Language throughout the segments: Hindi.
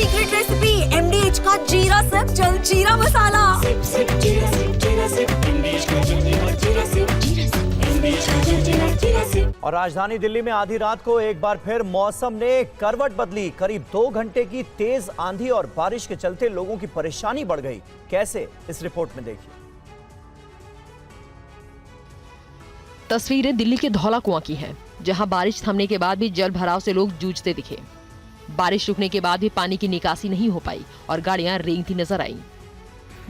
सीक्रेट रेसिपी MDH का जीरा सिप जल जीरा मसाला। सिप सिप जीरा सिप जीरा सिप MDH का जल जीरा सिप MDH का जल जीरा सिप। और राजधानी दिल्ली में आधी रात को एक बार फिर मौसम ने करवट बदली। करीब 2 घंटे की तेज आंधी और बारिश के चलते लोगों की परेशानी बढ़ गई। कैसे, इस रिपोर्ट में देखिए। तस्वीरें दिल्ली के धौला कुआं की हैं, जहां बारिश थमने के बाद भी जल भराव से लोग जूझते दिखे। बारिश रुकने के बाद भी पानी की निकासी नहीं हो पाई और गाड़ियां रेंगती नजर आईं।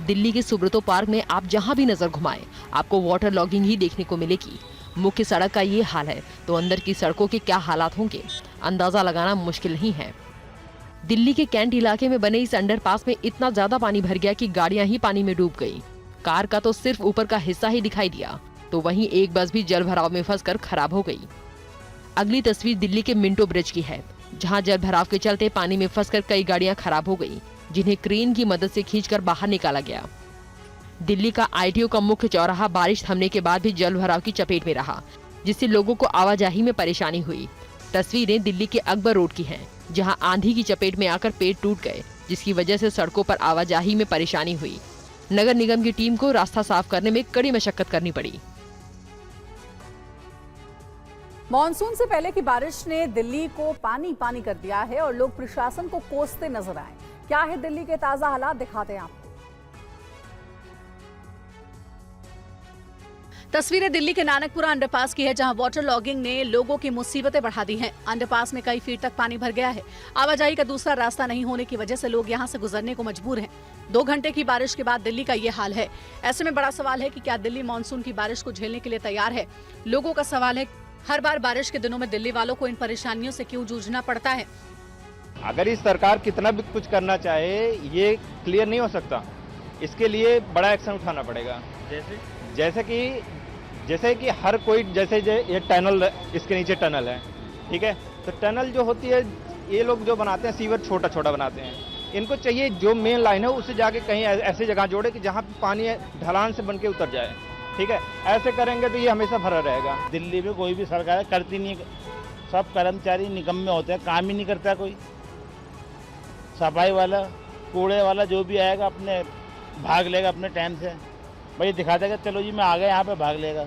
दिल्ली के सुब्रतो पार्क में आप जहां भी नजर घुमाएं, आपको वाटर लॉगिंग ही देखने को मिलेगी। मुख्य सड़क का ये हाल है तो अंदर की सड़कों के क्या हालात होंगे, अंदाजा लगाना मुश्किल नहीं है। दिल्ली के कैंट इलाके में बने इस अंडरपास में इतना ज्यादा पानी भर गया कि गाड़ियां ही पानी में डूब गई। कार का तो सिर्फ ऊपर का हिस्सा ही दिखाई दिया, तो वहीं एक बस भी जल भराव में फंसकर खराब हो गई। अगली तस्वीर दिल्ली के मिंटो ब्रिज की है, जहां जल भराव के चलते पानी में फंसकर कई गाड़ियां खराब हो गई, जिन्हें क्रेन की मदद से खींचकर बाहर निकाला गया। दिल्ली का ITO का मुख्य चौराहा बारिश थमने के बाद भी जल भराव की चपेट में रहा, जिससे लोगों को आवाजाही में परेशानी हुई। तस्वीरें दिल्ली के अकबर रोड की हैं, जहां आंधी की चपेट में आकर पेड़ टूट गए, जिसकी वजह से सड़कों पर आवाजाही में परेशानी हुई। नगर निगम की टीम को रास्ता साफ करने में कड़ी मशक्कत करनी पड़ी। मॉनसून से पहले की बारिश ने दिल्ली को पानी पानी कर दिया है और लोग प्रशासन को कोसते नजर आए। क्या है दिल्ली के ताजा हालात, दिखाते हैं आपको। तस्वीरें दिल्ली के नानकपुरा अंडरपास की है, जहां वाटर लॉगिंग ने लोगों की मुसीबतें बढ़ा दी हैं। अंडरपास में कई फीट तक पानी भर गया है। आवाजाही का दूसरा रास्ता नहीं होने की वजह से लोग यहां से गुजरने को मजबूर हैं। 2 घंटे की बारिश के बाद दिल्ली का ये हाल है। ऐसे में बड़ा सवाल है कि क्या दिल्ली मानसून की बारिश को झेलने के लिए तैयार है। लोगों का सवाल है, हर बार बारिश के दिनों में दिल्ली वालों को इन परेशानियों से क्यों जूझना पड़ता है। अगर इस सरकार कितना भी कुछ करना चाहे, ये क्लियर नहीं हो सकता। इसके लिए बड़ा एक्शन उठाना पड़ेगा। जैसे कि हर कोई, जैसे ये टनल, इसके नीचे टनल है, ठीक है, तो टनल जो होती है, ये लोग जो बनाते हैं सीवर छोटा छोटा बनाते हैं। इनको चाहिए जो मेन लाइन है उससे जाके कहीं ऐसी जगह जोड़े कि जहाँ पानी ढलान से बन के उतर जाए, ठीक है। ऐसे करेंगे तो ये हमेशा भरा रहेगा। दिल्ली में कोई भी सरकार करती नहीं, सब कर्मचारी निकम्मे होते हैं, काम ही नहीं करता कोई। सफाई वाला, कूड़े वाला जो भी आएगा अपने भाग लेगा अपने टाइम से, भाई दिखा देगा चलो जी मैं आ गया, यहाँ पे भाग लेगा।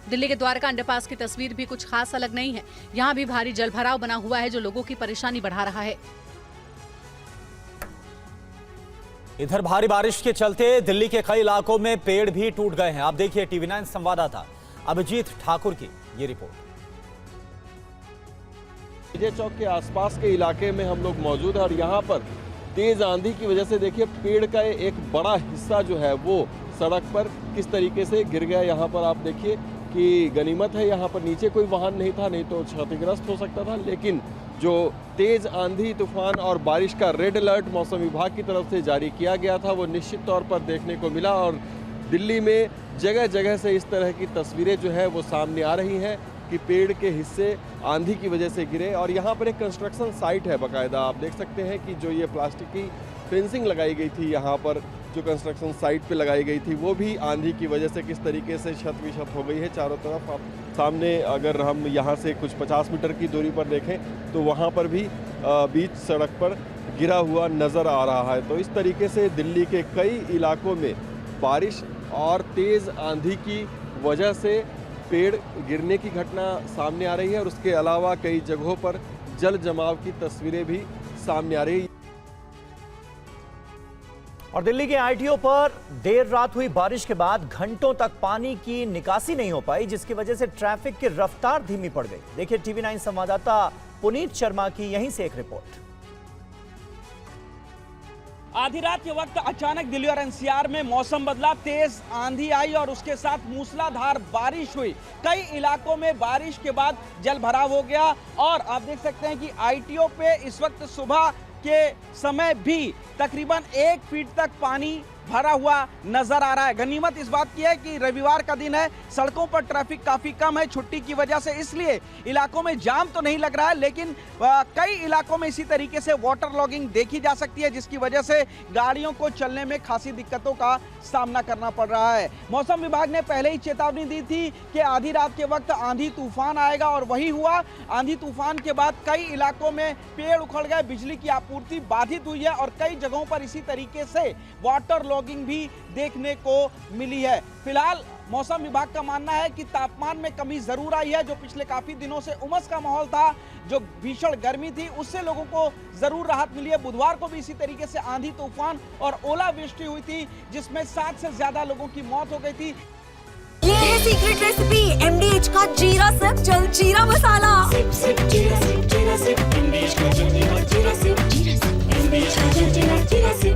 दिल्ली के द्वारका अंडरपास की तस्वीर भी कुछ खास अलग नहीं है। यहाँ भी भारी जलभराव बना हुआ है, जो लोगों की परेशानी बढ़ा रहा है। इधर भारी बारिश के चलते दिल्ली के कई इलाकों में पेड़ भी टूट गए हैं। आप देखिए TV9 संवाददाता अभिजीत ठाकुर की ये रिपोर्ट। विजय चौक के आसपास के इलाके में हम लोग मौजूद हैं और यहाँ पर तेज आंधी की वजह से देखिए पेड़ का एक बड़ा हिस्सा जो है वो सड़क पर किस तरीके से गिर गया। यहाँ पर आप देखिए कि गनीमत है यहाँ पर नीचे कोई वाहन नहीं था, नहीं तो क्षतिग्रस्त हो सकता था। लेकिन जो तेज आंधी, तूफान और बारिश का रेड अलर्ट मौसम विभाग की तरफ से जारी किया गया था, वो निश्चित तौर पर देखने को मिला। और दिल्ली में जगह जगह से इस तरह की तस्वीरें जो है वो सामने आ रही हैं कि पेड़ के हिस्से आंधी की वजह से गिरे। और यहाँ पर एक कंस्ट्रक्शन साइट है बाकायदा, आप देख सकते हैं कि जो ये प्लास्टिक की फेंसिंग लगाई गई थी, यहाँ पर जो कंस्ट्रक्शन साइट पे लगाई गई थी, वो भी आंधी की वजह से किस तरीके से क्षत विक्षत हो गई है। चारों तरफ आप सामने अगर हम यहाँ से कुछ 50 मीटर की दूरी पर देखें तो वहाँ पर भी बीच सड़क पर गिरा हुआ नज़र आ रहा है। तो इस तरीके से दिल्ली के कई इलाकों में बारिश और तेज़ आंधी की वजह से पेड़ गिरने की घटना सामने आ रही है और उसके अलावा कई जगहों पर जल जमाव की तस्वीरें भी सामने आ रही है। और दिल्ली के ITO पर देर रात हुई बारिश के बाद घंटों तक पानी की निकासी नहीं हो पाई, जिसकी वजह से ट्रैफिक की रफ्तार धीमी पड़ गई। देखिए TV9 संवाददाता पुनीत शर्मा की यहीं से एक रिपोर्ट। आधी रात के वक्त अचानक दिल्ली और NCR में मौसम बदला, तेज आंधी आई और उसके साथ मूसलाधार बारिश हुई। कई इलाकों में बारिश के बाद जल भराव हो गया और आप देख सकते हैं कि ITO पे इस वक्त सुबह के समय भी तकरीबन 1 फीट तक पानी भरा हुआ नजर आ रहा है। गनीमत इस बात की है कि रविवार का दिन है, सड़कों पर ट्रैफिक काफी कम है छुट्टी की वजह से, इसलिए इलाकों में जाम तो नहीं लग रहा है, लेकिन कई इलाकों में इसी तरीके से वाटर लॉगिंग देखी जा सकती है, जिसकी वजह से गाड़ियों को चलने में खासी दिक्कतों का सामना करना पड़ रहा है। मौसम विभाग ने पहले ही चेतावनी दी थी कि आधी रात के वक्त आंधी तूफान आएगा और वही हुआ। आंधी तूफान के बाद कई इलाकों में पेड़ उखड़ गए, बिजली की आपूर्ति बाधित हुई है और कई जगहों पर इसी तरीके से वाटर लॉगिंग भी देखने को मिली है। फिलहाल मौसम विभाग का मानना है कि तापमान में कमी जरूर आई है। जो पिछले काफी दिनों से उमस का माहौल था, जो भीषण गर्मी थी, उससे लोगों को जरूर राहत मिली है। बुधवार को भी इसी तरीके से आंधी तूफान और ओलावृष्टि हुई थी, जिसमें 7 से ज्यादा लोगों की मौत हो गई थी। ये है सीक्रेट रेसिपी MDH का जीरा सिर्फ जलजीरा मसाला। सिप सिप जीरा सिप MDH का जलजीरा जीरा सिप MDH का जलजीरा जीरा सिप।